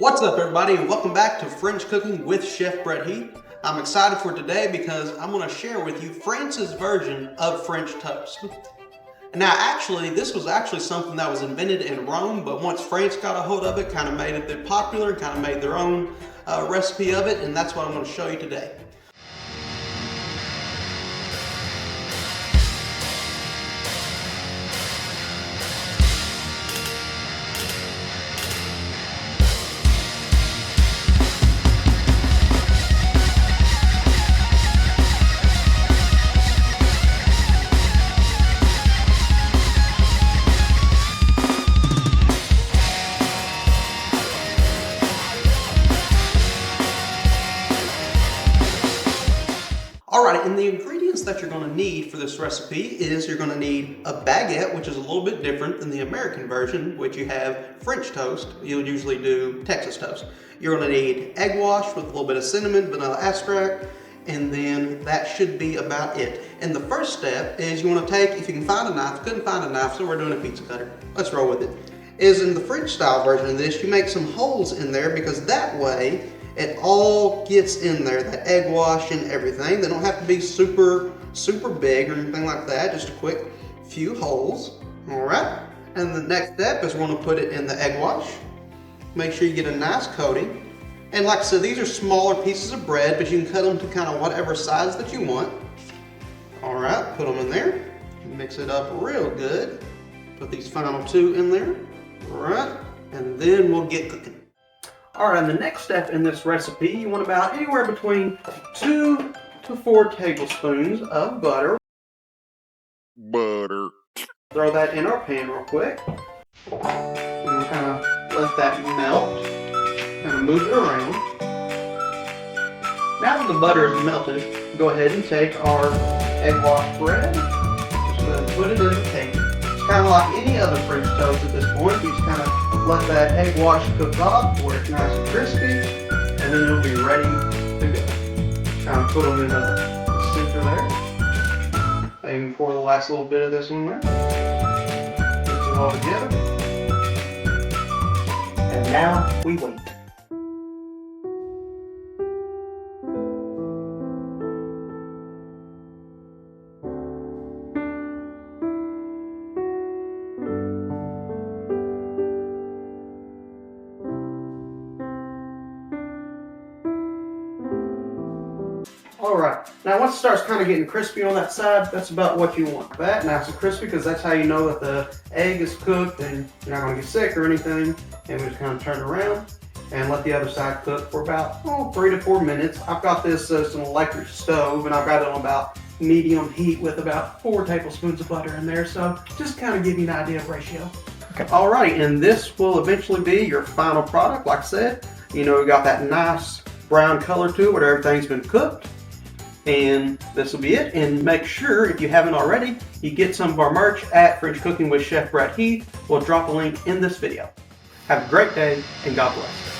What's up everybody, and welcome back to French Cooking with Chef Brett Heath. I'm excited for today because I'm going to share with you France's version of French toast. Now actually, this was actually something that was invented in Rome, but once France got a hold of it, kind of made it a bit popular, kind of made their own recipe of it, and that's what I'm going to show you today. Alright, and the ingredients that you're going to need for this recipe is you're going to need a baguette, which is a little bit different than the American version, which you have French toast. You'll usually do Texas toast. You're going to need egg wash with a little bit of cinnamon, vanilla extract, and then that should be about it. And the first step is you want to take, if you can find a knife, couldn't find a knife, so we're doing a pizza cutter. Let's roll with it. Is in the French style version of this, you make some holes in there because that way it all gets in there, the egg wash and everything. They don't have to be super big or anything like that, just a quick few holes. All right, and the next step is we're going to put it in the egg wash. Make sure you get a nice coating. And like I said, these are smaller pieces of bread, but you can cut them to kind of whatever size that you want. All right, put them in there. Mix it up real good. Put these final two in there. All right, and then we'll get cooking. Alright, and the next step in this recipe, you want about anywhere between 2 to 4 tablespoons of butter. Throw that in our pan real quick. And kind of let that melt. Kind of move it around. Now that the butter is melted, go ahead and take our egg wash bread. Just go ahead and put it in the pan. It's kind of like any other French toast at this point. You just kind of let that egg wash cook off where it's nice and crispy, and then you'll be ready to go. Kind of put them in the center there. Aim for the last little bit of this one there. Mix it all together. And now we wait. Alright, now once it starts kind of getting crispy on that side, that's about what you want. That nice and crispy, because that's how you know that the egg is cooked and you're not going to get sick or anything. And we just kind of turn it around and let the other side cook for about 3 to 4 minutes. I've got this as an electric stove, and I've got it on about medium heat with about 4 tablespoons of butter in there. So just kind of give you an idea of ratio. Okay. Alright, and this will eventually be your final product. Like I said, you know, we got that nice brown color to it where everything's been cooked. And this will be it. And make sure, if you haven't already, you get some of our merch at French Cooking with Chef Brett Heath. We'll drop a link in this video. Have a great day, and God bless.